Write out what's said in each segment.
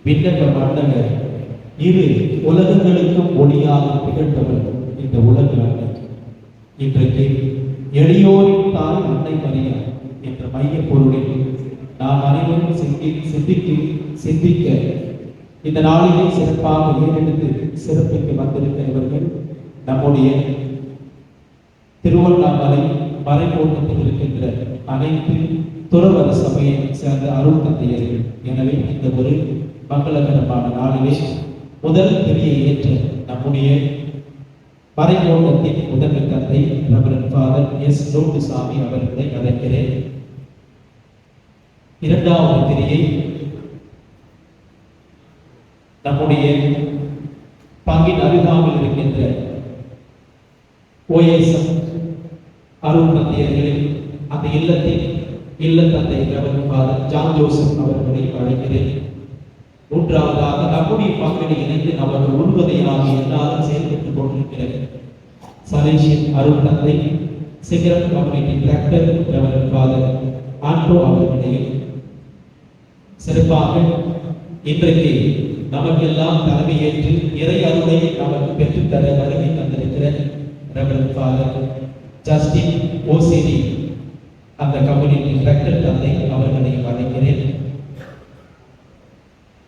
விண்ணப்ப மன்னவர் இரு உலகங்களுக்கும் ஒளியாக திகழ்ந்தவர் இந்த உலக இன்றைக்கு எளியோரின் தாய் அன்னை மரியா என்ற மைய பொருளில் நாம் அனைவரும் சிந்திக்க இந்த நாளிலே சிறப்பாக ஏறெடுத்து சிறப்பிக்க வந்திருக்கிறவர்கள் நம்முடைய திருவண்ணாமலை மறைக்கோட்டத்தில் இருக்கின்ற அனைத்து துறவர சபையை சேர்ந்த அருள் தந்தையர்கள். எனவே இந்த ஒரு மங்களகரமான நாளிலே முதல் திரியை ஏற்ற நம்முடைய மறைக்கோட்டத்தின் முதன்மை தந்தை ரெவரண்ட் ஃபாதர் எஸ் லோட்டுசாமி அவர்களை அழைக்கிறேன். இரண்டாவது திரியை நம்முடைய பங்கின் அருகாமல் இருக்கின்ற ஓஎஸ்எம் அருள் தந்தையர்களில் அந்த இல்ல தந்தை ரெவரண்ட் ஃபாதர் ஜான் ஜோசப் அவர்களை அழைக்கிறேன். மூன்றாவதாக நம்முடைய பங்கினை இணைந்து அவர்கள் உள்வதையாக எல்லாரும் செயல்பட்டுக் கொண்டிருக்கிறது சலேஷியன் அருள் தந்தை சிகரம் கம்யூனிட்டி டிரெக்டர் ரெவரண்ட் ஃபாதர் ஆண்டோ அவர்களையும் சிறப்பாக இன்றைக்கு நமக்கெல்லாம் தலைமையேற்று இறை அருளை நமக்கு பெற்றுத்தர வருகை தந்திருக்கிற ரெவரண்ட் ஃபாதர் ஜஸ்டின் ஓசிடி அந்த கம்யூனிட்டி டிரெக்டர் தந்தை அவர்களை அழைக்கிறேன்.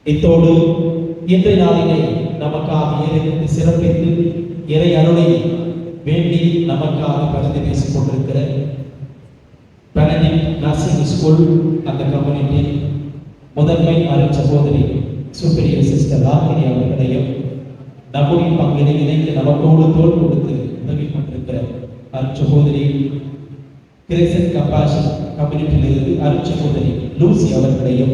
இத்தோடு இன்றைய நாளிலே நமக்காக இருந்து சிறப்பித்து இறை அருளை வேண்டி நமக்காக கலந்து பேசிக் கொண்டிருக்கிற பெனடிக்ட் நர்சிங் ஸ்கூல் அந்த கம்யூனிட்டி முதன்மை அருள் சகோதரி சூப்பரியர் சிஸ்டர் ராகினி அவர்களையும் நம்முடைய பங்கினை இணைந்து நமக்கோடு தோல் கொடுத்து உதவி கொண்டிருக்கிற அருள் சகோதரி கிரேசன் கம்பாஷன் கம்யூனிட்டியிலிருந்து அருள் சகோதரி லூசி அவர்களையும்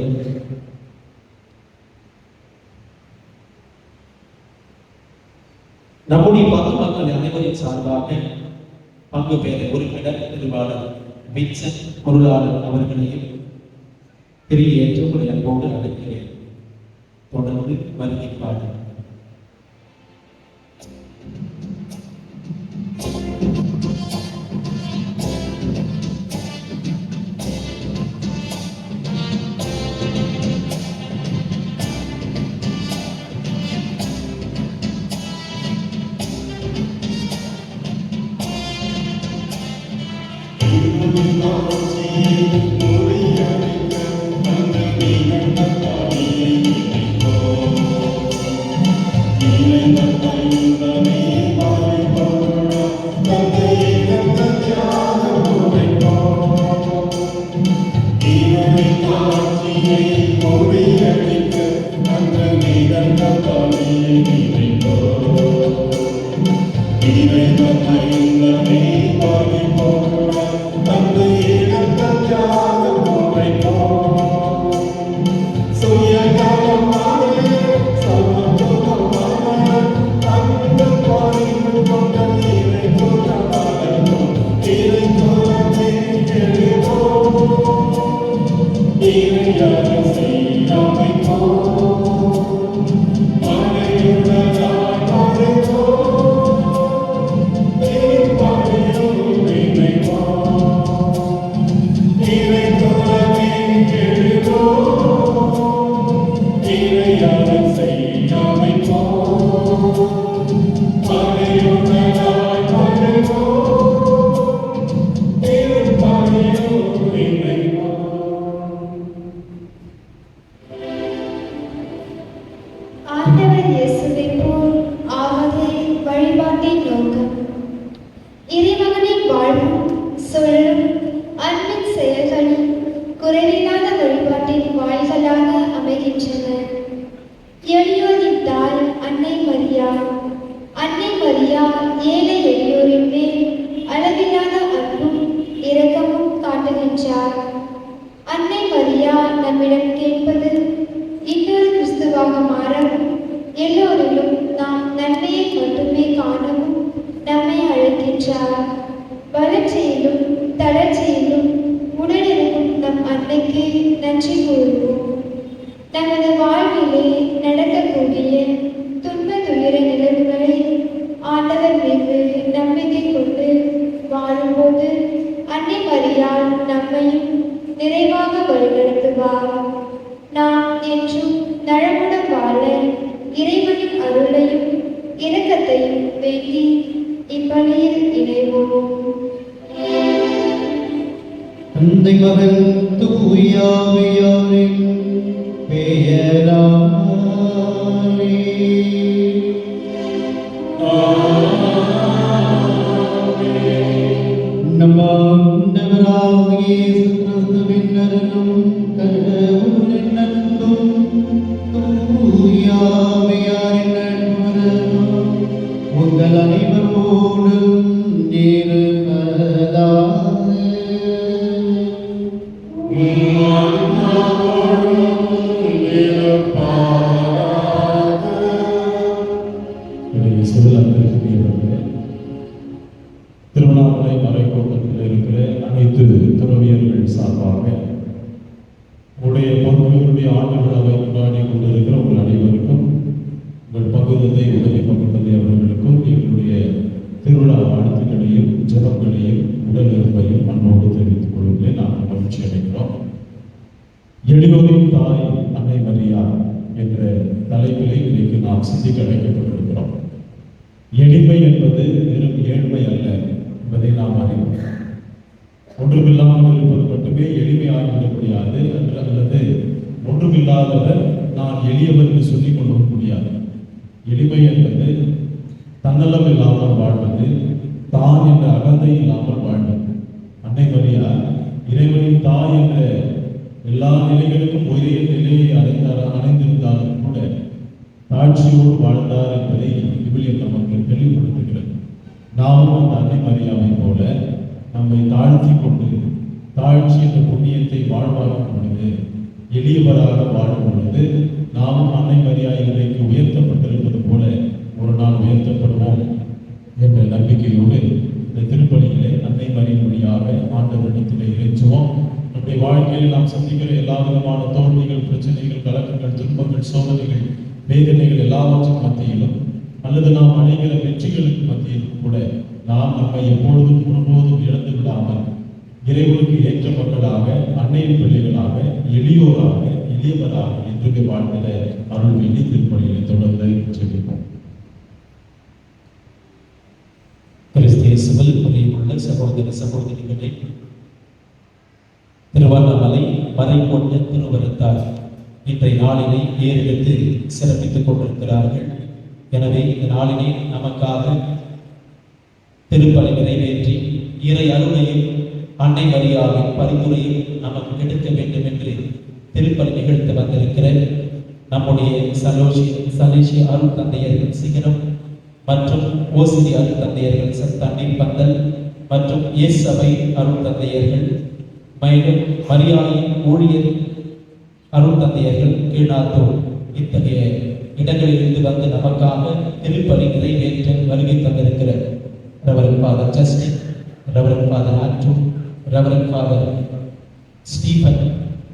நம்முடைய பங்கு மக்கள் அனைவரின் சார்பாக பங்கு பெற உறுப்பினர் நிர்வாளர் வின்சென்ட் பொருளாளர் அவர்களையும் திரியை ஏற்றுக்கொள்ள அன்போடு அழைக்கிறேன். தொடர்ந்து வருகை பாடு. Amen. தந்தை மகன் தூயாவியாரின் பெயராலே நம் ஆண்டவராகிய இயேசு கிறிஸ்துவின் அருளும் கடவுளின் அன்பும் தூயாவியாரின் நட்புறவும் உங்கள் அனைவரோடும் இருப்பதாக. திருவண்ணாமலை மறைக்கோட்டத்தில் இருக்கிற அனைத்து துறவியர்கள் சார்பாக உடைய பங்குகளுடைய ஆண்டு விழாவை கொண்டாடி கொண்டிருக்கிற உங்கள் அனைவருக்கும் உங்கள் பகுதத்தை உதவி பகுதத்தை அவர்களுக்கும் எங்களுடைய திருவிழா வாழ்த்துக்களையும் ஜபங்களையும் உடல் இருப்பையும் அன்போடு தெரிவித்துக் கொள்வதில் நாங்கள் மகிழ்ச்சி அடைகிறோம். எளியோரின் தாய் அன்னை மரியா என்ற தலைப்பிலே இன்றைக்கு நாம் சிந்திக்க அழைக்கப்பட்டிருக்கிறோம். எளிமை என்பது வெறும் ஏழ்மை அல்ல என்பதை நாம் அறிவோம். ஒன்றுமில்லாமல் இருப்பது மட்டுமே எளிமையாகிவிட முடியாது அல்லது ஒன்றுமில்லாதவர் நான் எளியவர் என்று சொல்லிக் கொள்ள முடியாது. எளிமை என்பது தன்னலம் இல்லாமல் வாழ்வது, தான் என்ற அகந்தை இல்லாமல் வாழ்வது. அன்னை மரியா இறைவனின் தாய் என்ற எல்லா நிலைகளுக்கும் ஒரே நிலையை அடைந்திருந்தாலும் கூட தாட்சியோடு வாழ்ந்தார் என்பதை விவிலியம் நமக்கு தெளிவுபடுத்துகிறது. நாமும் அந்த அன்னை மரியாவை போல நம்மை தாழ்த்தி கொண்டு தாழ்ச்சி என்ற புண்ணியத்தை வாழ்வாக்கும் பொழுது, எளியவராக வாழும் பொழுது நாமும் அன்னை மரியா இன்றைக்கு உயர்த்தப்பட்டிருப்பது போல ஒரு நாள் உயர்த்தப்படுவோம் என்ற நம்பிக்கையோடு இந்த திருப்பணியிலே அன்னை மரியின் வழியாக ஆண்டவரிடத்திலே இறைச்சுவோம். நம்முடைய வாழ்க்கையில் நாம் சந்திக்கிற எல்லா விதமான தோல்விகள், பிரச்சனைகள், கலக்கங்கள், துன்பங்கள், சோதனைகள், வேதனைகள் எல்லாவற்றின் மத்தியிலும் அல்லது நாம் அடைகிற வெற்றிகளுக்கு மத்தியிலும் கூட நாம் நம்மை எப்பொழுதும் ஒருபோதும் இழந்து விடாமல் இறைவனுக்கு ஏற்ற மக்களாக, அன்னையின் பிள்ளைகளாக, எளியோராக, எளியவராக என்று வாழ்ந்திட அருள் வேண்டி திருப்பணிகளை தொடர்ந்து ஜெபிப்போம். கிறிஸ்தியேசுவில் பிரியமுள்ள சகோதர சகோதரிகளே, திருவண்ணாமலை மறைக்கோட்ட திருவருத்தார் இன்றைய நாளினை ஏறெடுத்து சிறப்பித்துக் கொண்டிருக்கிறார்கள். எனவே இந்த நாளினை நமக்காக திருப்பலி நிறைவேற்றி இறை அருளையும் அன்னை மரியாவின் பரிந்துரையும் நமக்கு கிடைக்க வேண்டும் என்று திருப்பலி நிகழ்த்த வந்திருக்கிற நம்முடைய சலேசிய அருள் தந்தையர் சிகரம் மற்றும் ஓசிரி அருட்தந்தையர்கள் தண்ணீர் பந்தல் மற்றும் இயேசு சபை அருட்தந்தையர்கள் மேலும் மரியாதையின் ஊழியர் அருட்தந்தையர்கள் கீழ்நாட்டோர் இத்தகைய இடங்களிலிருந்து வந்து நமக்காக திருப்பலி நிறைவேற்ற வருகை தந்திருக்கிற reverend father Justin, reverend father Andrew, reverend father Stephen,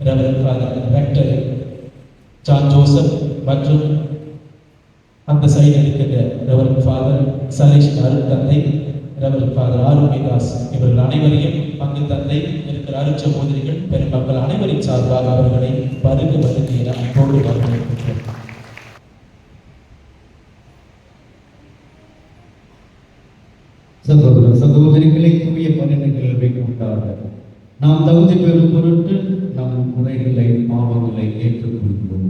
reverend father Richter John Joseph மற்றும் அந்த சைடில் இருக்கின்ற ரெவரண்ட் ஃபாதர் சலேஷ் அருட்தந்தை, ரெவரண்ட் ஃபாதர் ஆரோக்கியதாஸ் இவர்கள் அனைவரையும் பங்கு தந்தை இருக்கிற அருட்சகோதரிகள் பெருமக்கள் அனைவரின் சார்பாக அவர்களை வருக வருகை அன்போடு வரவேற்கின்றோம். சகோதர சகோதரிகளை தூய பணிகள் வைக்கின்றார்கள். நாம் தகுதி பெறும் பொருட்டு நம் குறைகளை பாவங்களை ஏற்றுக்கொள்கிறோம்.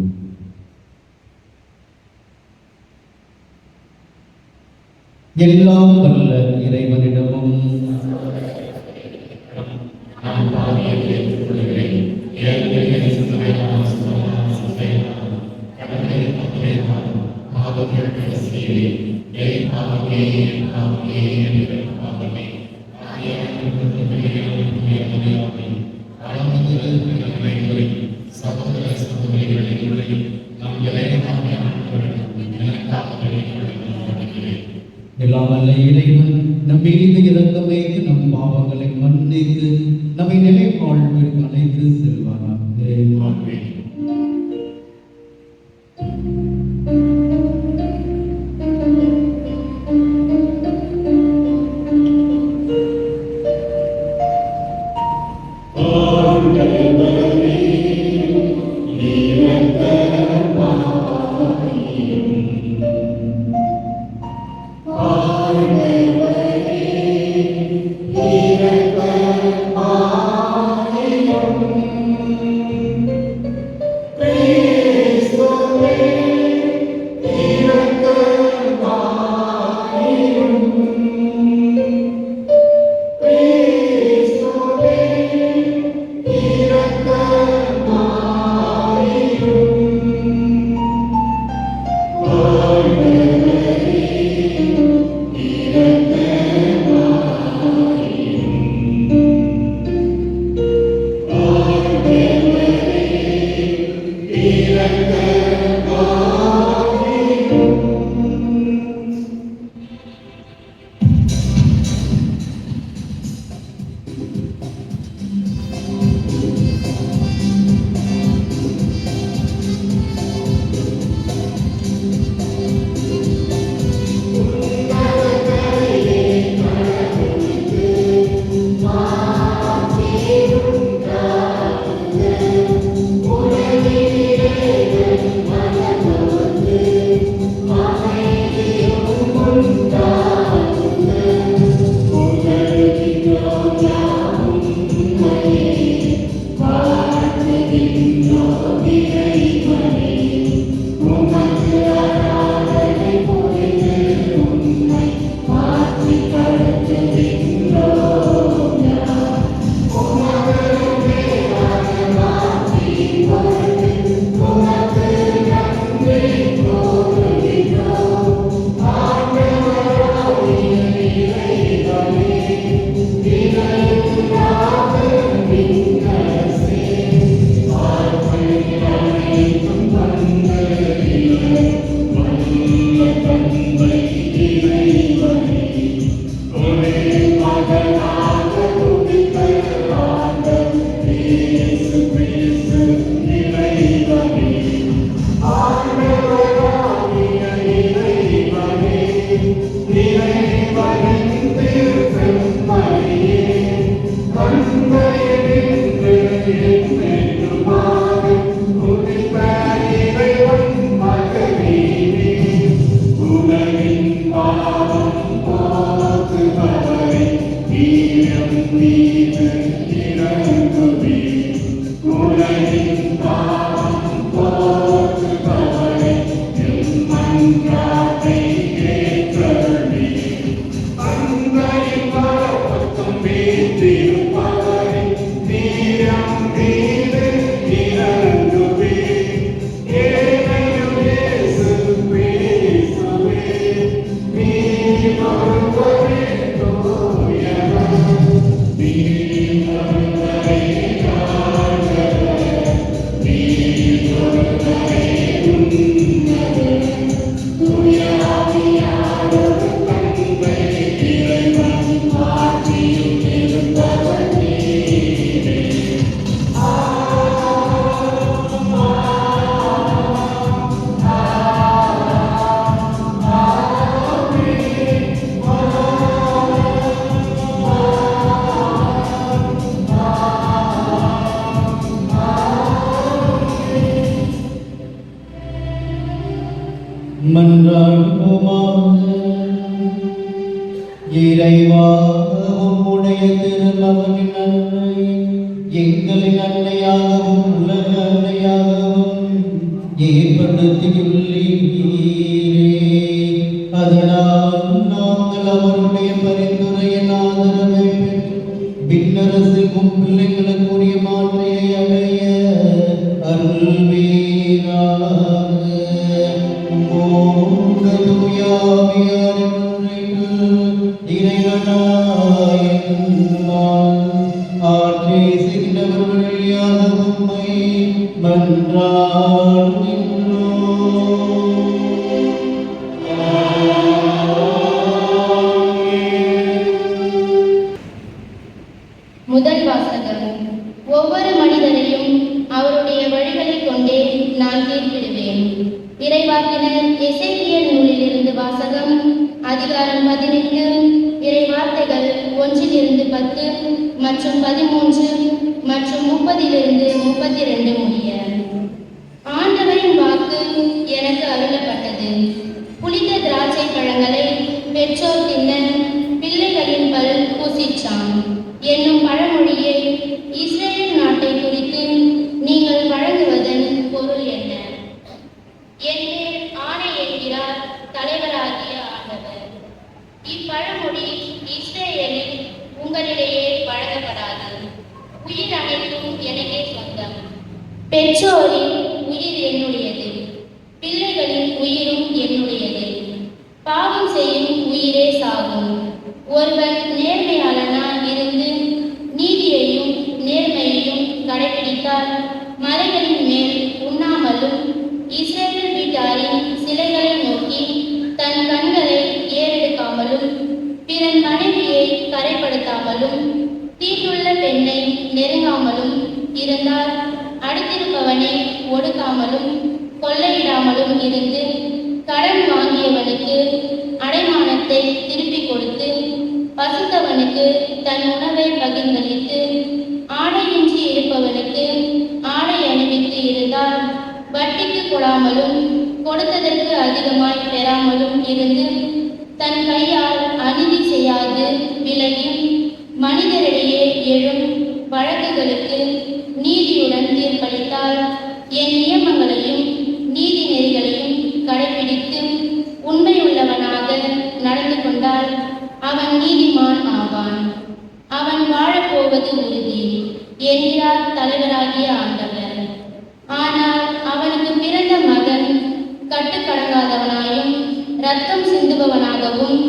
எல்லாம் வல்ல இறைவனிடமும் எல்லாம் வல்ல இறைவன் நம் மீது இரக்கம் வைத்து நம் பாவங்களை மன்னித்து நம்மை நிலை வாழ்விற்கு அழைத்து செல்வாராக. Amen. இறைவா உம்முடைய திருமகனின் அன்னை எங்களின் அன்னையாகவும் உலக அன்னையாகவும் ஏற்படுத்தியுள்ளீரே. அதனால் நாங்கள் அவருடைய பரிந்துரையின் ஆதரவை விண்ணரசில் பிள்ளைகளுக்குரிய மாற்றையை அடைய அருள்வீராக. ஆட்சி செய்கின்றவர்கள் வழியாக உம்மை மன்றாடுகின்றோம். முதல் வாசகம். ஒவ்வொரு மனிதரையும் அவருடைய வழிகளைக் கொண்டே நான் தீர்ப்பிடுவேன். இறைவாக்கினர் எசேக்கியேல் நூலிலிருந்து வாசகம். அதிகாரம் 18, இறை வார்த்தைகள் 1-10 மற்றும் 13 மற்றும் 30-32 முடிய. ஆண்டவரின் வாக்கு எனக்கு அருளப்பட்டது. புளித்த திராட்சை பழங்களை பெற்றோர் தின்ன பிள்ளைகளின் பல் பூசிச்சான் என்னும் பழமொழியை இஸ்ரேல் நாட்டை குறித்து நீங்கள் வழங்குவதன் பொருள் என்ன? என் மேல் ஆணை என்கிறார் தலைவராகிய ஆண்டவர். இப்பழமொழி இஸ்ரேலில் உங்களிடையே வழங்கப்படாது. உயிர் அனைத்தும் எனக்கே சொந்தம். பெற்றோரின் உயிர் என்னுடையது, பிள்ளைகளின் உயிரும் என்னுடையது. பாவம் செய்யும் உயிரே சாகும். ஒருவன் நேர்மையாளனாய் இருந்து நீதியையும் நேர்மையையும் கடைபிடித்தால் மலைகளின் மேல் உண்ணாமலும் இஸ்ரேல் வீட்டாரின் சிலைகளை நோக்கி தன் கண்களை ஏறெடுக்காமலும் பிறன் மனைவியை கரைப்படுத்தாமலும் தீட்டுள்ள பெண்ணை நெருங்காமலும் இருந்தால் அடுத்திருப்பவனை ஒடுக்காமலும் கொள்ளையிடாமலும் இருந்து கடன் வாங்கியவனுக்கு அடைமானத்தை திருப்பிக் கொடுத்து பசித்தவனுக்கு தன் உணவை பகிர்ந்தளித்து ஆடையின்றி இருப்பவனுக்கு ஆடை அணிவித்து இருந்தால் வட்டிக்கு கொடாமலும் கொடுத்ததற்கு அதிகமாய் பெறாமலும் இருந்து தன் கையால் அநீதி செய்யாது விலகி மனிதரிடையே எழும் வழக்குகளுக்கு நீதியுடன் தீர்ப்பளித்தால் என் நியமங்களையும் நீதி நெறிகளையும் கடைபிடித்து உண்மையுள்ளவனாக நடந்து கொண்டால் அவன் நீதிமான் ஆவான். அவன் வாழப்போவது உறுதி என்கிறார் தலைவராகிய ஆண்டவர். ஆனால் அவனுக்கு பிறந்த மகன் கட்டுக்கடங்காதவனாயும் இரத்தம் சிந்துபவனாகவும்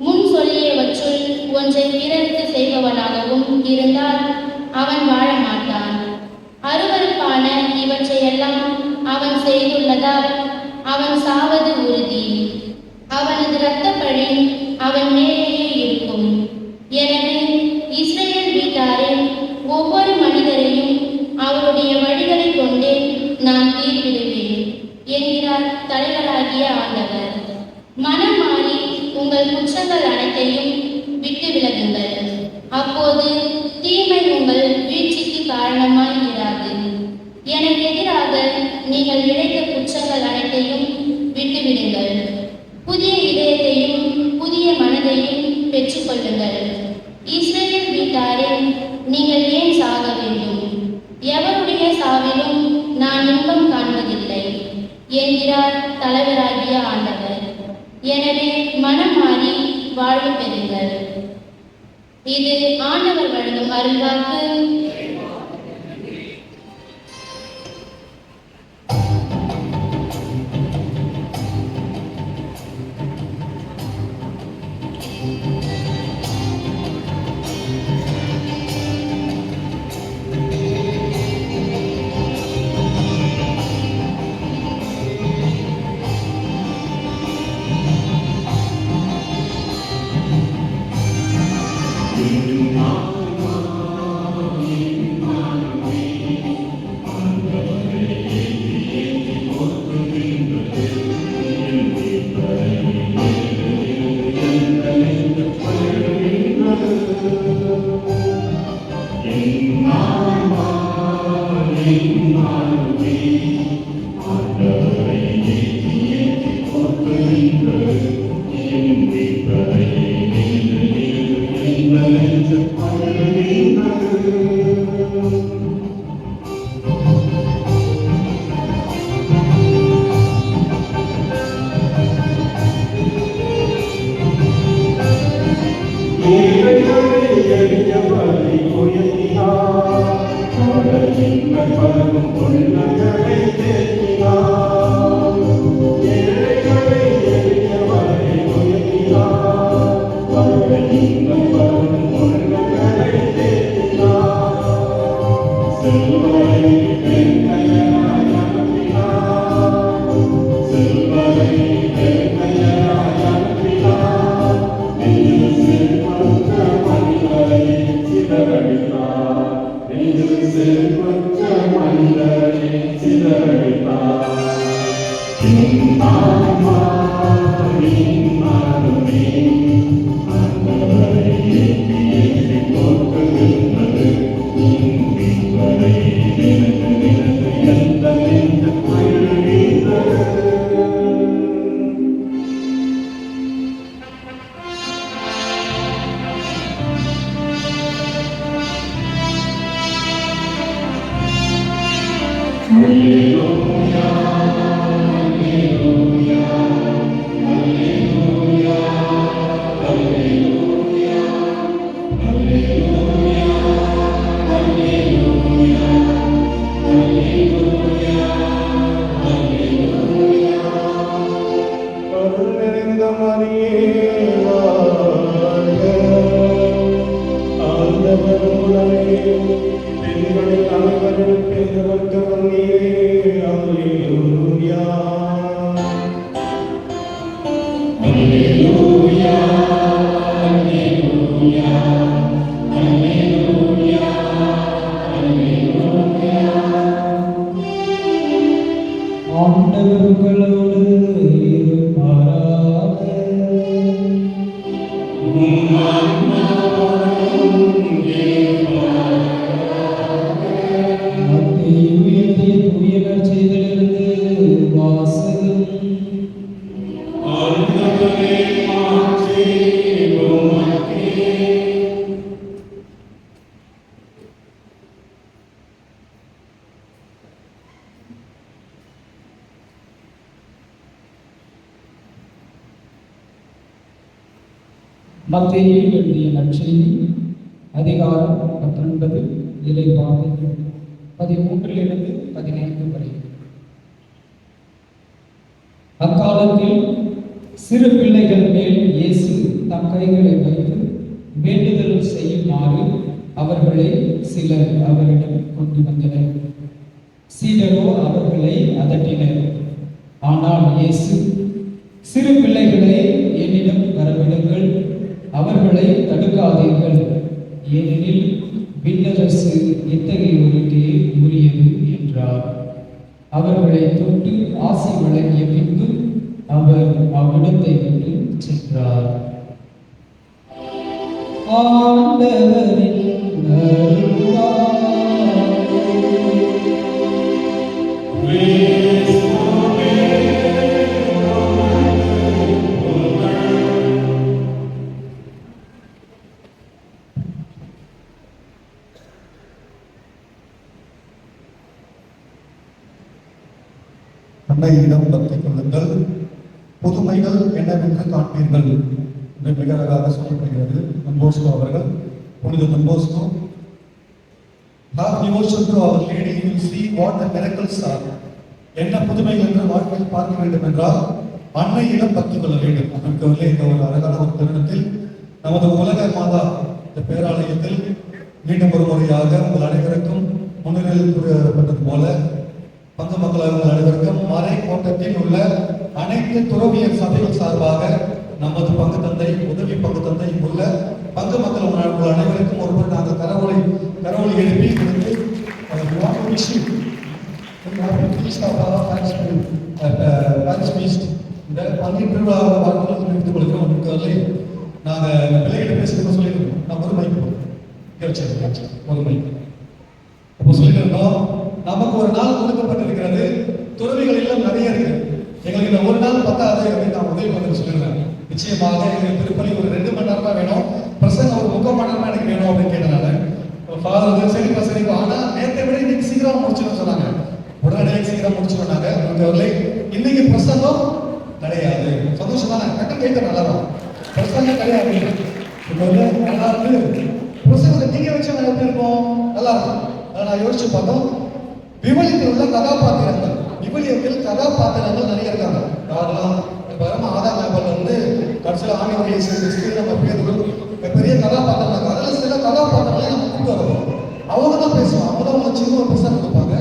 முன் சொல்லியவற்றுள் ஒன்றை பிறருக்கு செய்பவனாகவும் இருந்தால் அவன் வாழ மாட்டான். அருவருப்பான இவற்றையெல்லாம் அவன் செய்துள்ளதால் அவன் சாவது உறுதி. அவனது இரத்தப்பழி அவன் மேலேயே இருக்கும். எனவே இஸ்ரேல் வீட்டாரில் ஒவ்வொரு மனிதரையும் அவருடைய வழிகளை கொண்டே நான் தீர்ப்பிடுவேன் என்கிறார் தலைவராகிய ஆண்டவர். மனம் மாறி உங்கள் குற்றங்கள் அனைத்தையும் விட்டு விலகுங்கள். அப்போது தீமை உங்கள் வீழ்ச்சிக்கு காரணமாய் இராது. எனக்கு எதிராக நீங்கள் இழைத்த குற்றங்கள் அனைத்தையும் விட்டுவிடுங்கள். புதிய இதயத்தையும் புதிய மனதையும் பெற்றுக்கொள்ளுங்கள். இஸ்ரேல் வீட்டாரே, நீங்கள் ஏன் சாக வேண்டும்? எவருடைய சாவிலும் நான் இன்பம் காண்பதில்லை என்கிறார் தலைவராகிய ஆண்டவர். எனவே மனம் மாறி வாழ்வு பெறுங்கள். இது ஆண்டவர் வழங்கும் அருள்வாக்கு. ஆண்டவர்களோடு இருப்பாராக. மத்தேயு எழுதிய தூய நற்செய்தியிலிருந்து வாசகம். மத்தேயு எழுதிய நற்செய்தி அதிகாரம் 19 இறைவார்த்தைகள் 13 15 வரை. அக்காலத்தில் சிறு பிள்ளைகள் மேல் இயேசு தம் கைகளை வைத்து வேண்டுதல் செய்யுமாறு அவர்களை சிலர் அவரிடம் கொண்டு வந்தனர். சீடரோ அவர்களை அதட்டினர். ஆனால் இயேசு, சிறு பிள்ளைகளை என்னிடம் வரவிடுங்கள், அவர்களை தடுக்காதீர்கள், ஏனெனில் விண்ணரசு இத்தகையோருக்கே உரியது என்றார். அவர்களை தொட்டு ஆசி வழங்கிய பின்பு அவர் அவ்விடத்தை விட்டு சென்றார். ஆண்டவரின் அருள்வாக்கு. அன்னையிடம் பற்றிக் கொள்ளுங்கள், புதுமைகள் என்னவென்று காண்பீர்கள் என்று மிக அழகாக சொல்லப்படுகிறது. தன்போஸ்கோ அவர்கள், புனித தன்போஸ்கோ, have devotion to our lady, you will see what the miracles are. என்ன புதுமைகள் என்று வாழ்க்கையில் பார்க்க வேண்டும் என்றால் அன்னையிடம் பற்றிக் கொள்ள வேண்டும். அதற்குள்ளே இந்த ஒரு அழகான ஒரு தருணத்தில் நமது உலக மாதா இந்த பேராலயத்தில் மீண்டும் ஒரு முறையாக உங்கள் அனைவருக்கும் முன்னிலையில் கூறப்பட்டது போல பங்கு மக்களாக உங்கள் அனைவருக்கும் மறை கோட்டத்தில் உள்ள அனைத்து துறவியல் சபைகள் சார்பாக நமது பங்கு தந்தை, உதவி பங்கு தந்தை உள்ள பங்கு மக்கள் உங்கள் அனைவருக்கும் ஒருவர் நாங்கள் கரவொலி எழுப்பி கொடுத்து இந்த பங்கின் திருவிழாவை வாழ்க்கையில் தெரிவித்துக் கொள்கிறோம். உங்களுக்கு நாங்கள் பிள்ளைகிட்ட பேசுகிறோம் சொல்லியிருக்கோம். நான் ஒரு மைக்கு ஒரு மைக்கு அப்போ சொல்லியிருந்தோம், நமக்கு ஒரு நாள் கொடுக்கப்பட்டிருக்கிறது. துறவிகள் எல்லாம் நிறைய இருக்கு, எங்களுக்கு இந்த ஒரு நாள் பத்தாது அப்படின்னு நான் உதவி பண்ண சொல்லியிருந்தேன். நிச்சயமாக எங்களுக்கு திருப்பலி ஒரு 2 மணி நேரமா வேணும், பிரசங்கம் ஒரு 3/4 மணி நேரமா எனக்கு வேணும் அன்புமிக்கவர்களே, இன்னைக்கு பிரசங்கம் கிடையாது. சந்தோஷம் தானே? கட்டம் கேட்க நல்லா தான். பிரசங்கம் கிடையாது. இப்போ நல்லா இருக்கு. பிரசங்கத்தை நீங்க வச்சு எப்படி இருக்கும்? நல்லா இருக்கும். அதை நான் யோசிச்சு பார்த்தோம். விவிலியத்தில் உள்ள கதாபாத்திரங்கள், விவிலியத்தில் கதாபாத்திரங்கள் நிறைய இருக்காங்க. யாரெல்லாம் ஆதாம் ஏவாள் வந்து கடைசியில் ஆண்டவருடைய கிறிஸ்து நம்ம பேர் பெரிய கதாபாத்திரம் இருக்காங்க. அதில் சில கதாபாத்திரங்களை நம்ம கூப்பிட்டு வரணும். அவங்க தான் பேசுவாங்க. அவங்க தான் உங்களுக்கு சின்ன ஒரு புத்தகம் கொடுப்பாங்க.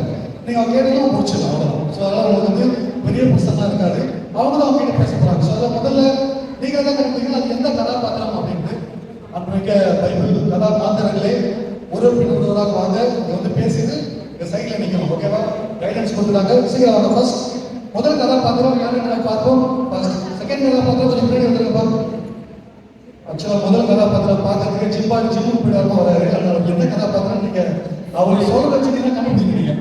நீங்க அவங்க கேட்டீங்கன்னா முடிச்சிடலாம். அவ்வளோதான். ஸோ அதெல்லாம் உங்களுக்கு வந்து பெரிய புத்தகம்லாம் இருக்காது. அவங்க தான் அவங்க கிட்ட பேச போறாங்க. ஸோ அதில் முதல்ல நீங்க தான் கண்டுபிடிங்க அது எந்த கதாபாத்திரம் அப்படின்ட்டு. அன்றைக்கு பைபிள் கதாபாத்திரங்களே ஒரு பின் ஒருவராக வாங்க. இங்க வந்து பேசிட்டு இந்த சைட்ல நிற்கணும். ஓகேவா? கைடன்ஸ் கொடுத்துட்டாங்க. சீக்கிரம் வாங்க. ஃபர்ஸ்ட் முதல் கதாபாத்திரம் யாருன்னு பார்ப்போம். செகண்ட் கதாபாத்திரம் கொஞ்சம் முன்னாடி வந்துருங்க பாருங்க. ஆக்சுவலா முதல் கதாபாத்திரம் பார்க்கறதுக்கு ஜிம்முக்கு போயிடாம வராரு. அதனால எந்த கதாபாத்திரம் நீங்க அவருக்கு சொல்ல வச்சுட்டீங்கன்னா கண்டுபிடிக்கிறீங்க.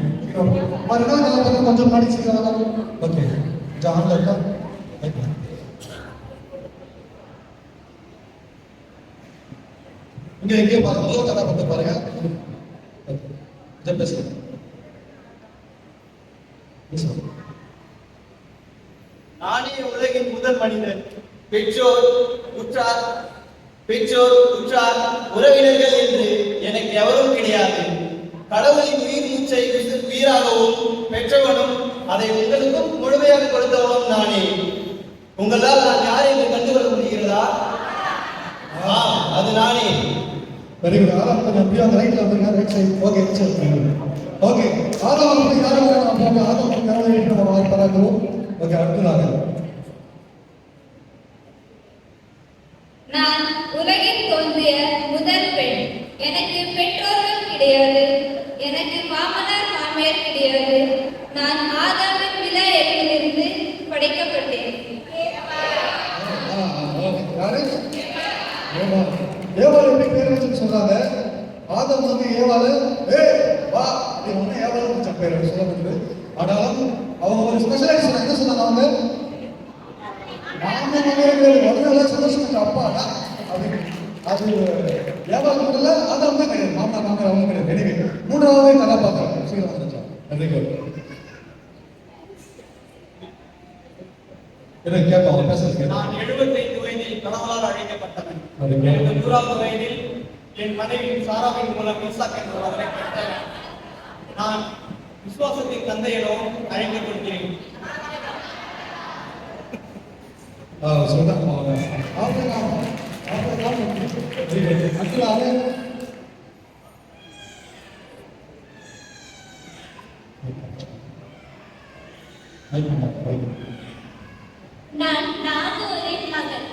ரெண்டாவது கதாபாத்திரம் கொஞ்சம் முன்னாடி சீக்கிரம் வாங்க. ஓகே, ஜான்ல இருக்கா? இங்க எங்கே பாருங்க. முதல் கதாபாத்திரம் பாருங்க. பேசுங்க. நானே உலகின் முதல் மனிதன். பெற்றோர் உற்றார் உறவினர்கள் என்று எனக்கு எவரும் கிடையாது. கடவுளின் உயிர் மூச்சை உயிராகவும் பெற்றவனும் அதை உங்களுக்கும் முழுமையாக கொடுத்தவனும் நானே. உங்களால் நான் யார் என்று கண்டுகொள்ள முடிகிறதா? அது நானே. Very good. ஆதாம் கொஞ்சம் அப்படியே அந்த ரைட்ல வந்துருங்க. Right side. ஓகே, சரி. ஓகே, ஆதாம் வந்து யாரும் போங்க. ஆதாம் வந்து யாரும் ரைட் நம்ம வாய்ப்பாராங்க. ஓகே, அடுத்ததாக நான் உலகில் தோன்றிய முதல் பெண். எனக்கு பெற்றோர்கள் கிடையாது. எனக்கு மாமனார் மாமியார் கிடையாது. நான் ஆதாமின் விழா எல்லையிலிருந்து படைக்கப்பட்டேன். யாரு? ஏவாள் எப்படி பேர் வச்சுன்னு சொல்றாங்க. ஆதாம் வந்து ஏவாள் வா அப்படின்னு வந்து ஏவாள் வச்ச பேர் சொல்லப்படுது. ஆனாலும் அவங்க ஒரு ஸ்பெஷலைஸ் என்ன சொன்னாங்க? அவங்க மாமனார் சந்தோஷம் அப்பாடா அப்படின்னு. அது ஏவாள் முதல்ல ஆதாம் தான் கிடையாது. மாமனார் அவங்க கிடையாது. எனவே மூன்றாவது கதாபாத்திரம் சீக்கிரம் வந்துச்சா. Very good. என்ன கேட்பா அவங்க பேசுறது? நான் 75 வயதில் கணவனால் அழைக்கப்பட்டவன். 100வது வயதில் என் மனைவி சாராவின் மூலம் ஈசாக் என்ற மகனை பெற்றேன். நான் விசுவாசத்தின் தந்தை எனவும் அழைக்கப்படுகிறேன். நான் நாகோரின் மகள்,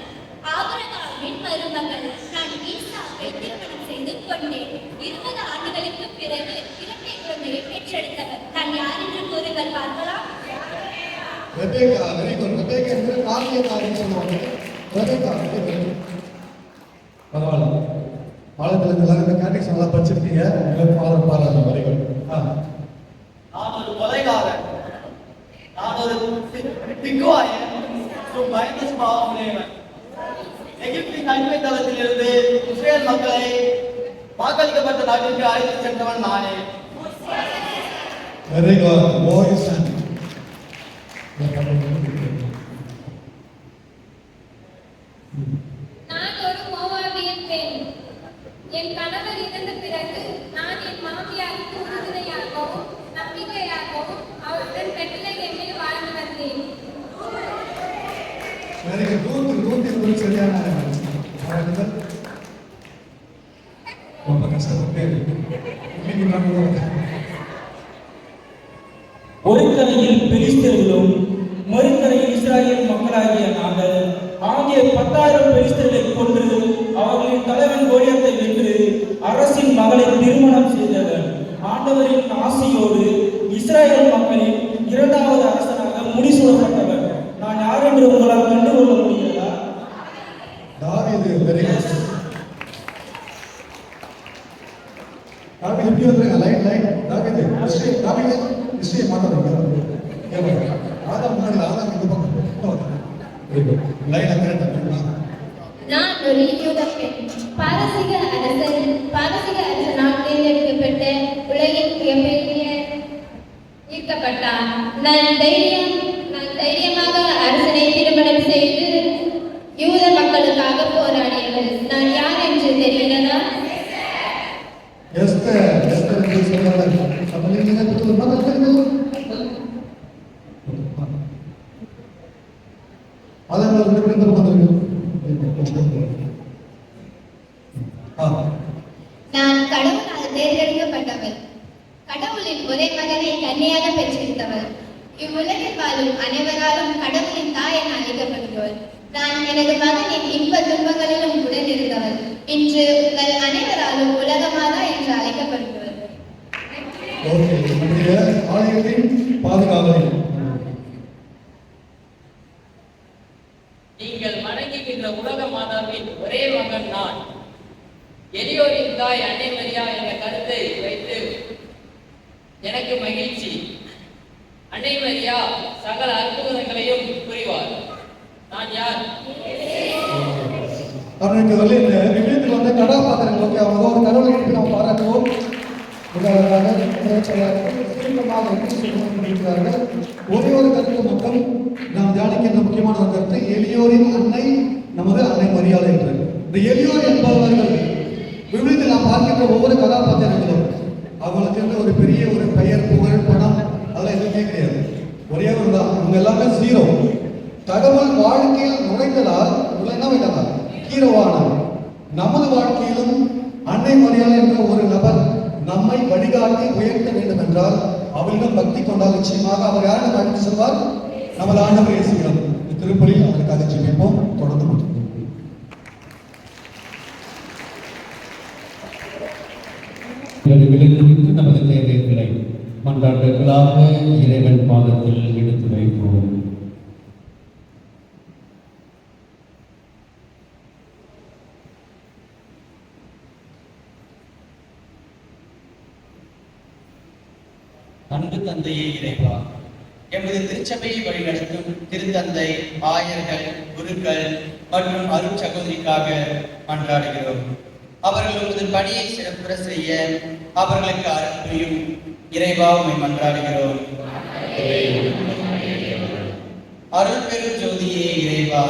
ஆபிரகாமின் மருமகள். நான் ஈசாக்கை திருமணம் செய்து கொண்டேன். 20 ஆண்டுகளுக்கு பிறகு இரட்டை குழந்தையை பெற்றெடுத்தவர். நான் யார் என்று கூறுங்கள் பார்க்கலாம். ரெபேக்கா. Very good. ரெபேக்கா என்று காரியக்காரின்னு சொல்லுவாங்க. ரெபேக்கா பரவாயில்ல. பாலத்தில் எல்லாருமே கேட்டக்ஸ் நல்லா படிச்சிருக்கீங்க. பாராட்டு. Very good. நான் ஒரு கொலைகாரன். நான் ஒரு திக்குவாயன். பயந்த சுபாவம் உடையவன். எகிப்தின் அடிமை தளத்திலிருந்து இஸ்ரேல் மக்களை வாக்களிக்கப்பட்ட நாட்டிற்கு அழைத்து சென்றவன் நானே. Very good. வாய்ஸ் நான் ஒரு மோவாபியன் பெண். என் கணவர் இறந்த பிறகு நான் என் மாமியாருக்கு உறுதுணையாகவும் நம்பிக்கையாகவும் அவருடன் பெத்லகேமில் வாழ்ந்து வந்தேன். Very good. நூற்றுக்கு சரியான ரொம்ப கஷ்டப்பட்டு ஒரு கரையில் பெலிஸ்தர்களும் மறுகரையில் இஸ்ராயேல் மக்களாகிய நாங்கள் ஆகிய 10,000 பெலிஸ்தர்களை கொன்று அவர்களின் தலைவன் கோலியாத்தை வென்று அரசின் மகளை திருமணம் செய்தவர். ஆண்டவரின் ஆசியோடு இஸ்ராயேல் மக்களின் 2வது அரசனாக முடிசூடப்பட்டவர். நான் யார் என்று உங்களால் கண்டுகொள்ள முடிகிறதா? தாவீது. Very good. தாவீது எப்படி வந்துருங்க? லைன் தாவீது. ஹிஸ்டரி மாட்டாங்க. ஆதாம் முன்னாடி ஆதாம் இந்த பக்கம். Very good. லைன் கரெக்டா? நான் ஒரு யூத பெண். பாரசீக அரசனால் தேர்ந்தெடுக்கப்பட்ட உலகின் மிகப்பெரிய ஈர்க்கப்பட்ட தேர்ந்தெடுக்கப்பட்டார். நான் தைரியமாக அரசனை திருமணம் செய்து யூத மக்களுக்காக போராடியவள். நான் யார் என்று தெரிகிறதா? எஸ்தர் என்று சொல்றாங்க. அப்ப நீங்க என்ன மதத்துக்கு அதனால ரெண்டு வந்திருக்கு. நான் கடவுளால் தேர்ந்தெடுக்கப்பட்டவள். கடவுளின் ஒரே மகனை கன்னியாக பெற்றெடுத்தவள். இவ்வுலகில் வாழும் அனைவராலும் கடவுளின் தாய் என அழைக்கப்படுகிறவள். நான் எனது மகனின் இன்ப துன்பங்களிலும் உடன் இருந்தவள். இன்று உங்கள் அனைவராலும் உலகமாதா என்று அழைக்கப்படுகிறவள். ஓகே, நம்முடைய ஆலயத்தின் பாதுகாவலர் நீங்கள் வணங்குகின்ற உலக மாதாவின் ஒரே மகன் நான். எளியோரின் தாய் அன்னை மரியா என்ற கருத்தை வைத்து எனக்கு மகிழ்ச்சி. அன்னை மரியா சகல அற்புதங்களையும் புரிவார். நான் யார்? அவனுக்கு வந்து இந்த விவியத்தில் வந்து கதாபாத்திரங்கள் ஓகே, அவங்க ஒரு கடவுளை எடுத்து நாம் பாராட்டுவோம். ஒரே ஒரு கருத்து மட்டும் நாம் தியானிக்கின்ற முக்கியமான ஒரு கருத்து, எளியோரின் அன்னை நமது அன்னை மரியாதை என்று. இந்த எளியோர் என்பவர்கள் விவியத்தில் நாம் பார்க்கின்ற ஒவ்வொரு கதாபாத்திரங்களும் அவங்களுக்கு ஒரு பெரிய ஒரு பெயர், புகழ், பணம் அதெல்லாம் எதுவுமே கிடையாது. ஒரே ஒரு தான், இவங்க எல்லாமே ஜீரோ. கடவுள் வாழ்க்கையில் நுழைந்ததால் என்ன வேண்டாம் ஹீரோவானார். நமது வாழ்க்கையிலும் அன்னை மரியாதை என்ற ஒரு நபர் நம்மை வழிகாட்டி உயர்த்த வேண்டும் என்றால் அவரிடம் பக்தி கொண்டால் நிச்சயமாக அவர் யாரும் வாழ்க்கை சொல்வார்? நமது ஆண்டவர் இயேசுகிறார். திருப்பலியில் அவருக்காக ஜெபிப்போம். தொடர்ந்து முடியும். விலங்குகளுக்கு நமது தேவைகளை மன்றாட்டுகளாக இறைவன் பாதத்தில் எடுத்து வைப்போம். அன்பு தந்தையே இறைவா, எமது திருச்சபையை வழிநடத்தும் திருத்தந்தை, ஆயர்கள், குருக்கள் மற்றும் அருள் சகோதரிக்காக மன்றாடுகிறோம். அவர்கள் உமது பணியை சிறப்புற செய்ய அவர்களுக்கு அருள் புரியும் இறைவா உம்மை மன்றாடுகிறோம். அருள் பெரும் ஜோதியே இறைவா,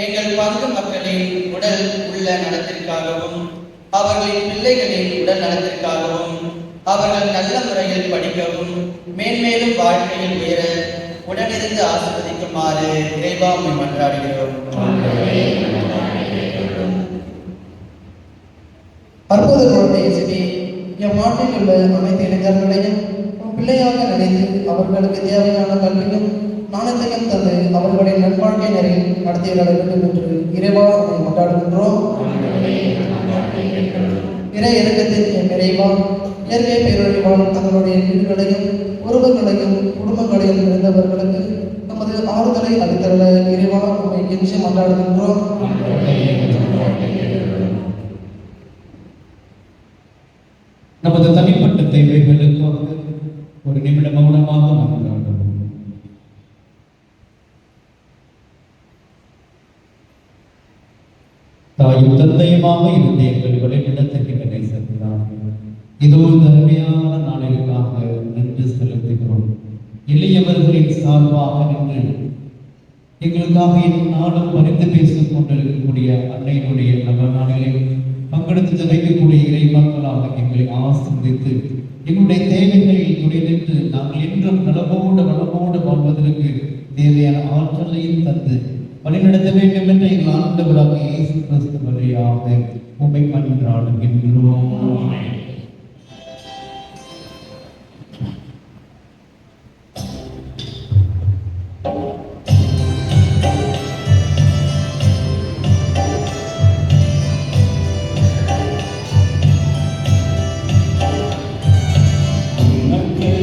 எங்கள் பங்கு மக்களின் உடல் உள்ள நலத்திற்காகவும் அவர்களின் பிள்ளைகளின் உடல் நலத்திற்காகவும் அவர்கள் நல்ல முறையில் படிக்கவும் மேன்மேலும் வாழ்க்கையில் உயர உடனிருந்து ஆசீர்வதிக்குமாறு இறைவா உம்மை மன்றாடுகிறோம். அற்புத குழந்தை இயேசுவே, எம் நாட்டில் உள்ள அனைத்து இளைஞர்களையும் பிள்ளையாக நினைத்து அவர்களுக்கு தேவையான கல்வியும் நாணத்தையும் தந்து அவர்களின் நல்வாழ்க்கை நெறியில் நடத்திவிட வேண்டும் என்று இறைவா உம்மை மன்றாடுகின்றோம். இறை இறக்கத்தின் என் இறைவா, இயற்கை பேரழிவால் தங்களுடைய வீடுகளையும் உறவுகளையும் குடும்பங்களையும் இருந்தவர்களுக்கு நமது ஆறுதலை அளித்தருள இறைவா உம்மை கெஞ்சி மன்றாடுகின்றோம். நமது தனிப்பட்ட தேவைகளுக்காக ஒரு நிமிட மௌனமாக மன்றாடுவோம். தாயும் தந்தையுமாக இருந்த எங்கள் வழிநடத்துகின்ற நேசத்தினால் இதோ தருமையான நாளிற்காக நன்றி செலுத்துகிறோம். எளியவர்களின் சார்பாக நின்று எங்களுக்காக நாளும் பரிந்து பேசிக் கொண்டிருக்கக்கூடிய அன்னையினுடைய நல்ல நாளிலே பங்கெடுத்து வைக்கக்கூடிய இறை மக்களாக எங்களை ஆசிர்வதித்து எங்களுடைய தேவைகளில் துணை நின்று நாங்கள் என்றும் நலமோடு வளமோடு வாழ்வதற்கு தேவையான ஆற்றலையும் தந்து வழிநடத்த வேண்டும் என்ற எங்கள் ஆண்டவராக இயேசு கிறிஸ்து வழியாக உம்மை மன்றாடுகின்றோம். உனக்கு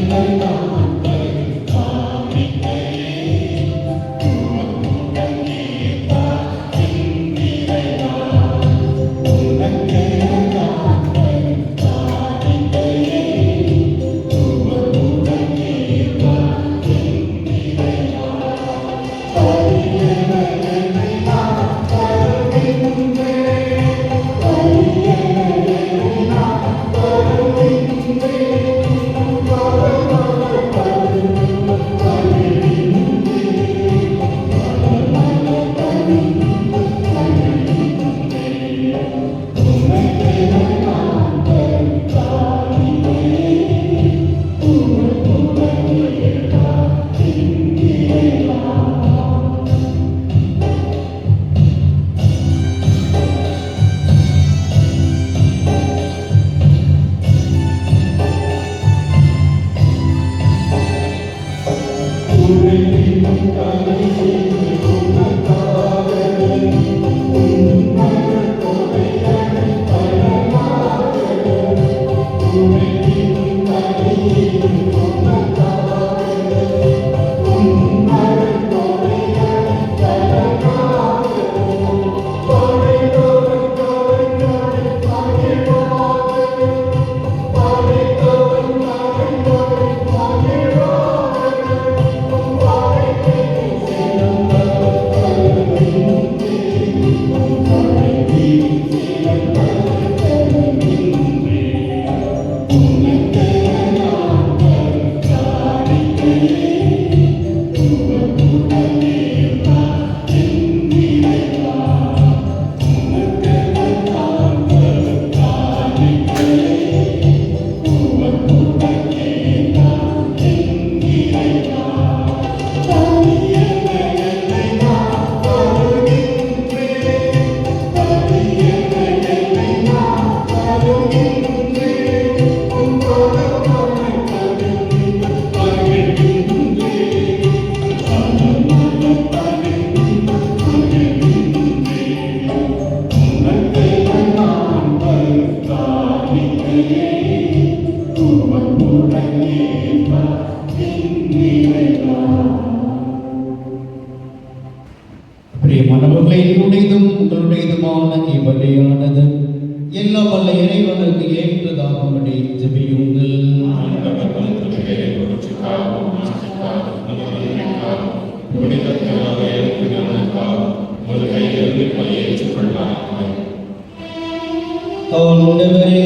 ஆண்டவரே,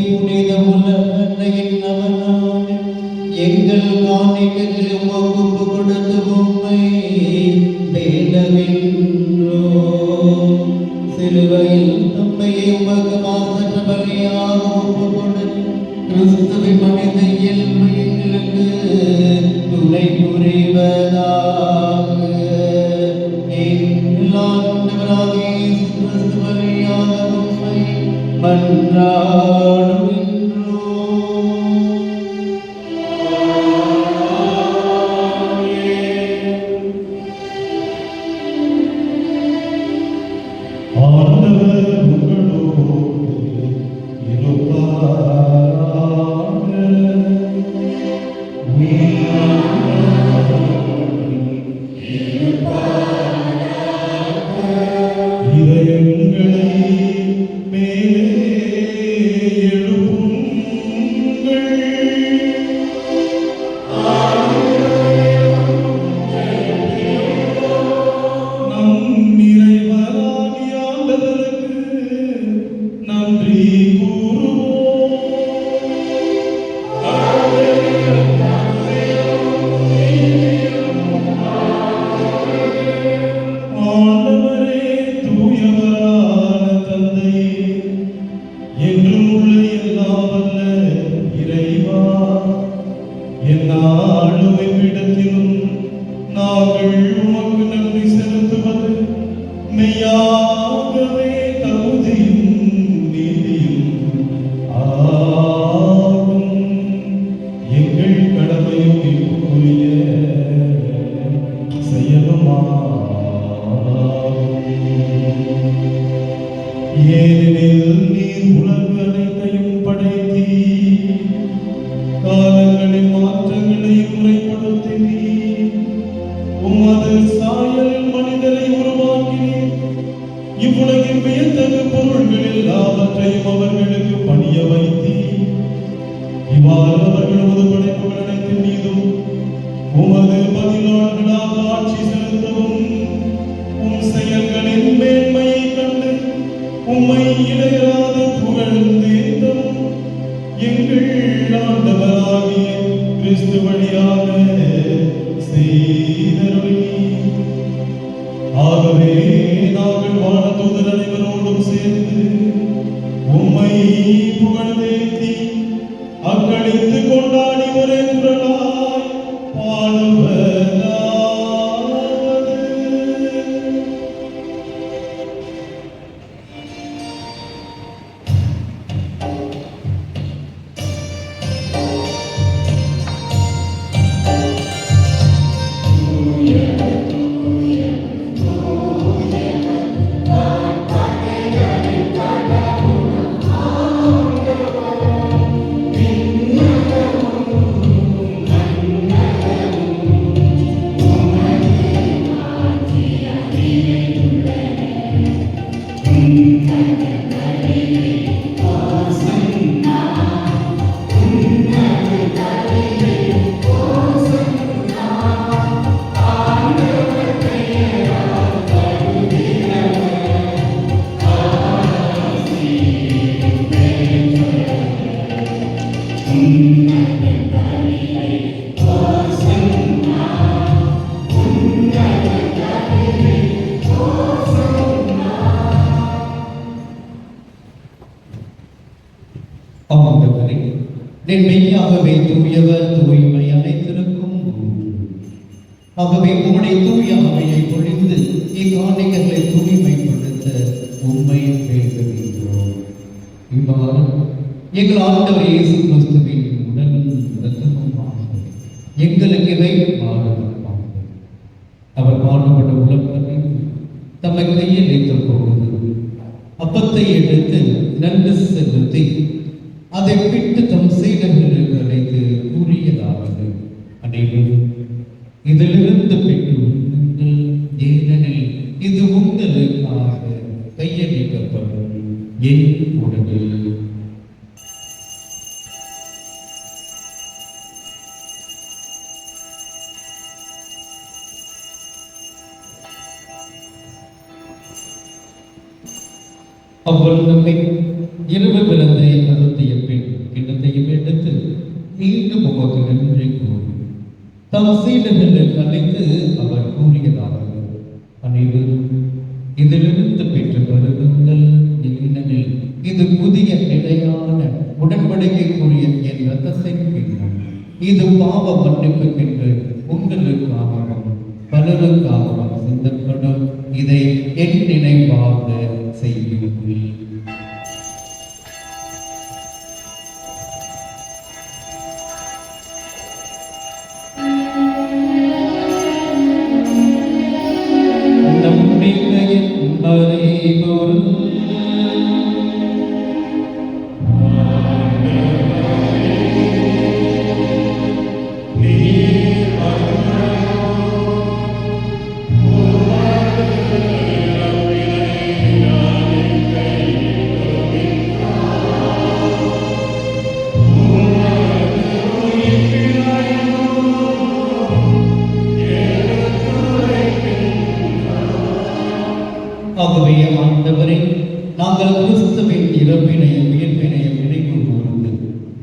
புனித உலகையின் அவனான எங்கள் காணிக்கைகளை உமக்கு ஒப்புக் கொடுத்து உம்மை வேண்டவின்றோம். சிலுவையில் நம்மையே உமக்கு மாசற்ற பலியாக ஒப்புக் கொடுத்து கிறிஸ்துவின் மனித இயல்பு எங்களுக்கு துணை புரிவதாக. எங்கள் ஆண்டவராகிய இயேசு கிறிஸ்து வழியாக உம்மை மன்றாடுகின்றோம். ஆண்டவர் உங்களோடு இருப்பாராக. இதயங்களை மேலே எழுப்புங்கள். நம் இறைவனாகிய ஆண்டவருக்கு நன்றி கூறுவோம். ஆண்டவரே, தூயவரான தந்தையே, என்றும் உள்ள எல்லாம் வல்ல இறைவா, எந்நாளும் எவ்விடத்திலும் நாங்கள் உமக்கு நன்றி செலுத்துவது மெய்யாகவே தகுதியும் நீதியும் ஆகும். எங்கள் கடமையும் மீட்புக்குரிய ஏனெனில் நீர் உலக அனைத்தையும் படைத்தீர், காலங்களின் மாற்றங்களை முறைப்படுத்தினீர், உமது சாயலில் மனிதரை உருவாக்கினீர். இவ்வுலகின் வியத்தகு பொருள்கள் எல்லாவற்றையும் அவர்களுக்கு பணிய வைத்தீர். இவ்வாறு அவர்கள் உமது படைப்புகள் அனைத்தின் மீதும் உமது பதினாள்களாக ஆட்சி செலுத்தவும், உம் செயல்களின் மேன்மையை கண்டு உம்மை இடையராது புகழ்ந்தேத்தவும் எங்கள் ஆண்டவராகிய கிறிஸ்து வழியாக செய்தருளீர். ஆகவே நாங்கள் வானதூதர் அனைவரோடும் சேர்ந்து உம்மை புகழ்ந்தேத்தி அக்களித்து கொண்டாடி ஒரே குரலாய் பாடுவதாவது. ஆண்டவரே, நீர் மெய்யாகவே தூயவர், தூய்மை அனைத்திற்கும் ஊற்று. ஆகவே உம்முடைய தூய ஆவியை பொழிந்து இக்காணிக்கைகளை தூய்மைப்படுத்த உம்மை வேண்டுகின்றோம். இவ்வாறு எங்கள் ஆண்டவர் இயேசு கிறிஸ்துவின் உடலும் இரத்தமுமாக எங்களுக்கு இவை பாடுபட்டார். அவர் பாடுபட்ட உலகத்தை தம்மை கையில் வைத்த பொழுது அப்பத்தை எடுத்து நன்றி செலுத்தி அதை விட்டு தம் சீடர்களுக்கு அழைத்து கூறியதாவது: அனைவரும் இதிலிருந்து பெற்று உண்ணுங்கள், ஏனெனில் இது உங்களுக்காக கையளிக்கப்படும் என் உடல். அவ்வளவு இரவு விருந்தை அருந்திய பின் கிண்ணத்தையும் எடுத்து மீண்டும் உமக்கு நன்றி கூறி தம் சீடர்களுக்கு அழைத்து அவர் கூறியதாவது: அனைவரும் இதிலிருந்து பெற்று வருங்கள், ஏனெனில் இது புதிய நிலையான உடன்படிக்கைக்குரிய என் இரத்தத்தின் கிண்ணம். இது பாவ மன்னிப்புக்கென்று உங்களுக்காகவும் பலருக்காகவும் சிந்தப்படும். இதை என் நினைவாக செய்யுங்கள். நம்பிக்கையின் மறைபொருள் ஆகவே ஆண்டவரே, நாங்கள் கிறிஸ்துவின் இறப்பினையும் உயிர்ப்பினையும் நினைவு கூர்ந்து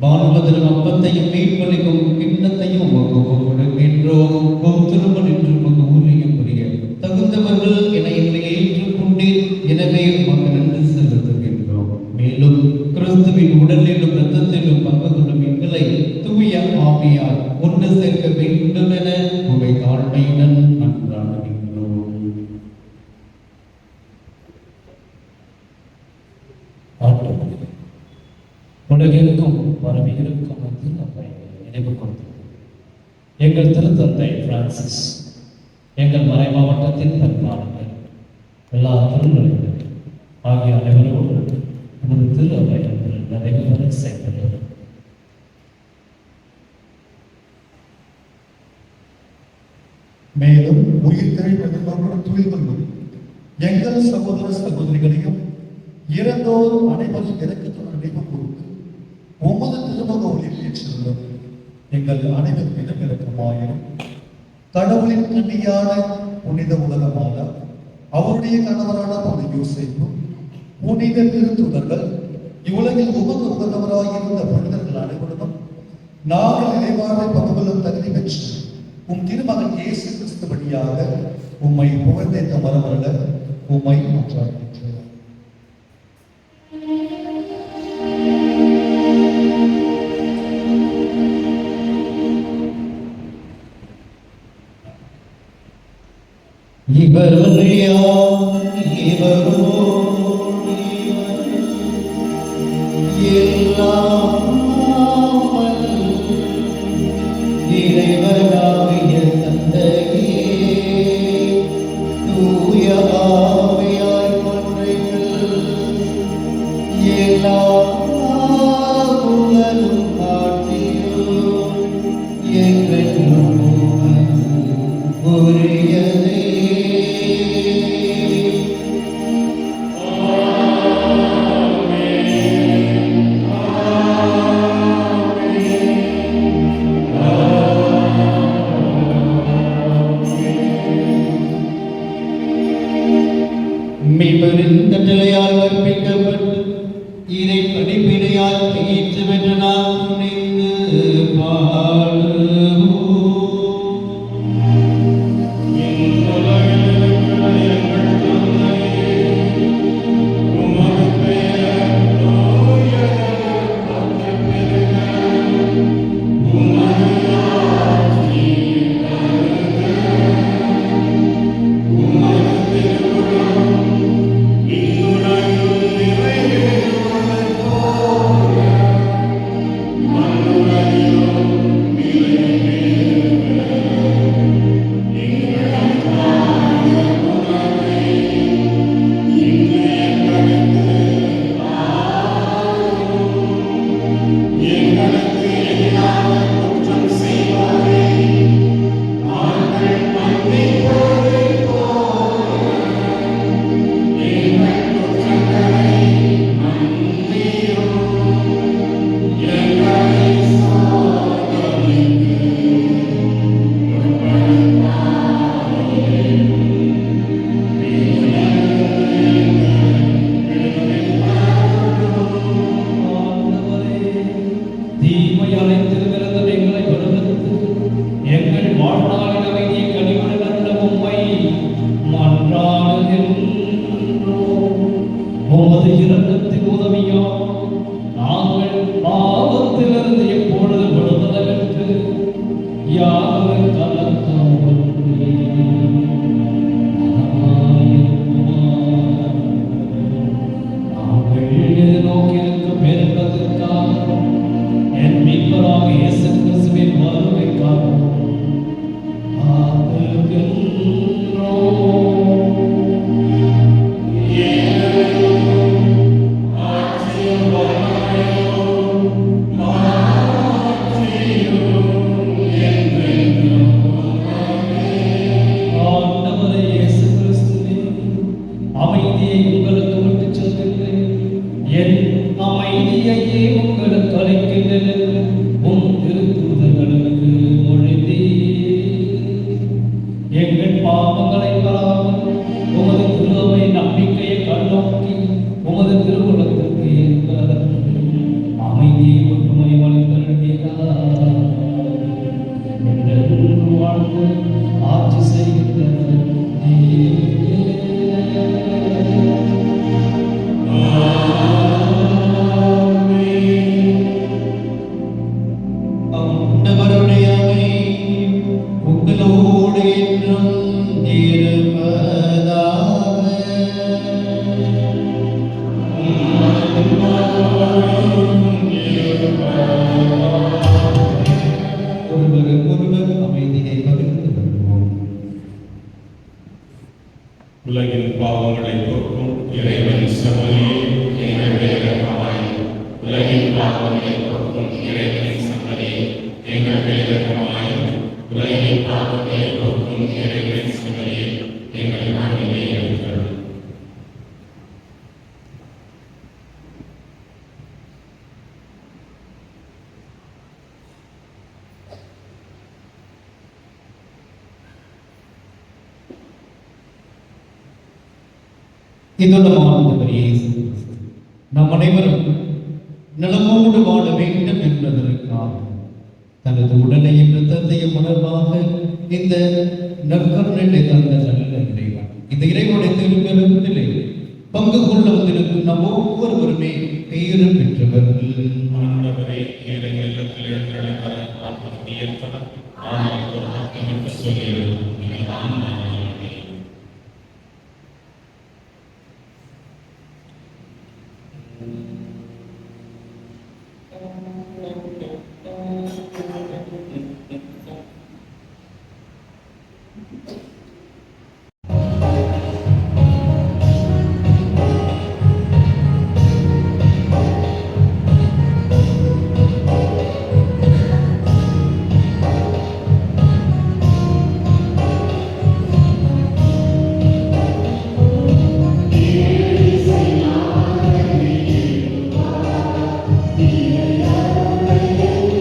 வாழ்வதற்கு அப்பத்தையும் மீட்பளிக்கும் கிண்ணத்தையும் உமக்கு கொடுக்கின்றோம். உம் திருமணின்று உமக்கு ஊழியம் புரிய தகுந்தவர்கள் என்னை ஏற்றுக்கொண்டீர். எனவே உமக்கு நன்றி செலுத்துகின்றோம். மேலும் கிறிஸ்துவின் உடலிலும் இரத்தத்திலும் பங்கு கொள்ளும் எங்களை தூய ஆவியால் ஒன்று சேர்க்க வேண்டும் என உமை தாழ்மையுடன் மன்றாடுகின்றோம். உலகிற்கும் வரவிருக்கும் வந்து நம்மை நினைவு கொண்டது. எங்கள் திருத்தந்தை பிரான்சிஸ், எங்கள் மறை மாவட்டத்தின் பண்பாளர்கள், எல்லா திருநிலைகள் ஆகிய அனைவரோடு நமது திரு அவை நடைபெற செய்தது. மேலும் உயிர் திரைப்படங்களுடன் துயில்களும் எங்கள் சகோதர சகோதரிகளையும் இறந்தோர் அனைவரும் இறக்கத்துடன் நினைவு கூர்ந்து உமது திருமுக ஒளியில் ஏற்றுள்ளோம். எங்கள் அனைவர் மீதும் இரக்கமாயிரும். கடவுளின் கண்ணியான புனித உலகமான அவருடைய கணவரான புனித யோசேப்பு, புனித திருத்தூதர்கள், இவ்வுலகில் உமது உகந்தவராயிருந்த புனிதர்கள் அனைவரும் நாங்கள் நிலைவாழ்வை பகுதிகளும் தகுதி பெற்று உம் திருமகன் இயேசு கிறிஸ்து வழியாக உம்மை புகழ்ந்தேத்த மரமல்ல உம்மை மாற்றாகின்றோம். இவர் வழியாய் இவரோடு எல்லாம் இறைவனாகிய தந்தையே, தூய ஆவியார் ஒன்றைகள் எல்லா புகழும் ஆட்சியும் என்றென்றும் உரியதே. மீட்பரின் கட்டளையால் கற்பிக்கப்பட்டு இதை இரக்கத்தின் உதவியால் நாங்கள் பாவத்திலிருந்து எப்பொழுது விடுதலை பெற்று யாரும் கலக்காமல் நாங்கள் நோக்கியிருக்க பெருக்கத்திற்காக என் மீட்பராக இயேசு கிறிஸ்துவின் வருகைக்காக ஆண்டவரே இயேசு கிறிஸ்துவே, அமைதியை உங்களுக்கு விட்டுச் செல்கின்றேன். என் அமைதியையே உங்களுக்கு அளிக்கின்றேன் என்று உம் திருத்தூதர்களுக்கு மொழிந்தீர். எங்கள் பாவங்களை வராமல் உமது திருவை நம்பிக்கையை கண்ணோக்கி உமது திருவுலகத்திற்கு ஏற்க அமைதியை ஒற்றுமை வழித்தருள்வீராக. என்றென்றும் வாழ்ந்து ஆட்சி செய்கின்றவர் ஆண்டவருடைய அமைதி உங்களோடு என்றும் ஒருவருக்கொருவர் அமைதியை பகிர்ந்து கொள்வோம். உலகின் பாவங்களை போக்கும் இறைவன் சமரியே எங்களுடைய இரக்கமாயிரும். உலகின் பாவங்களை போக்கும் இறைவனின் சமரியே எங்களுடைய இரக்கமாயிரும். உலகின் பாவங்களை போக்கும் இறைவனின் சமரியே எங்கள் மனதிலே இருக்கிறது. இதனமானவர் இயேசு கிறிஸ்து நம் அனைவரும் நலமோடு வாழ வேண்டும் என்பதற்காக தனது உடலையும் இரத்தத்தையும் உணர்வாக இந்த நற்கருணை தந்த நல்ல இறைவன். இந்த இறைவனுடைய திருப்பெருந்திலே பங்கு கொள்ள வந்திருக்கும் நம் ஒவ்வொருவருமே பேறு பெற்றவர்கள். ஆண்டவரே, எங்கள் இல்லத்தில் எழுந்தருளி வர ஆத்ம நீர்த்தன ஆன்மாவுக்கு ஒரு ஆத்மமிக்க சொல்லியிருக்கும். Yeah.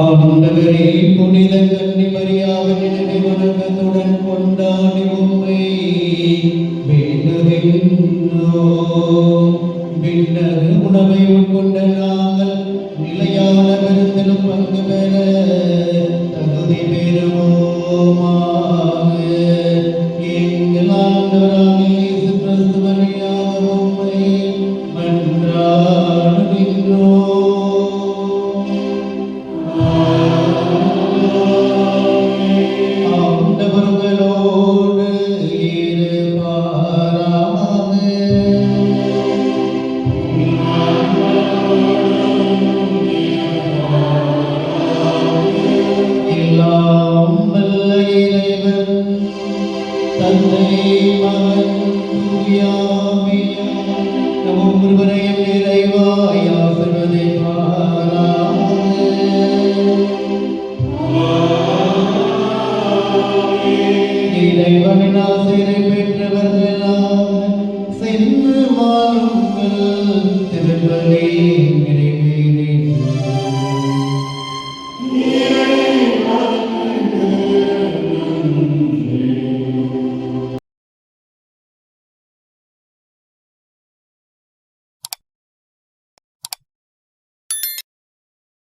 ஆண்டவரே, புனித கன்னி மரியாவின் நினைவை வணக்கத்துடன் கொண்டாடி உம்மை வேண்டுகின்றோம். விண்ணக உணவை உட்கொண்ட நாங்கள் நிலையான விருந்திலும் பங்கு பெற தகுதி பெறுவோமாக. எங்கள் ஆண்டவராகிய இயேசு கிறிஸ்து வழியாக உம்மை மன்றாடுகின்றோம். ஆண்டவர்களோடு இருப்பாராக. எல்லாம் வல்ல இறைவன் தந்தை, மகன், தூய ஆவியார் நம் ஒவ்வொருவரையும் நிறைவாய் ஆசீர்வதிப்பாராக. இறைவனின் ஆசீரை பெற்றவர்களால் சென்று வாழும்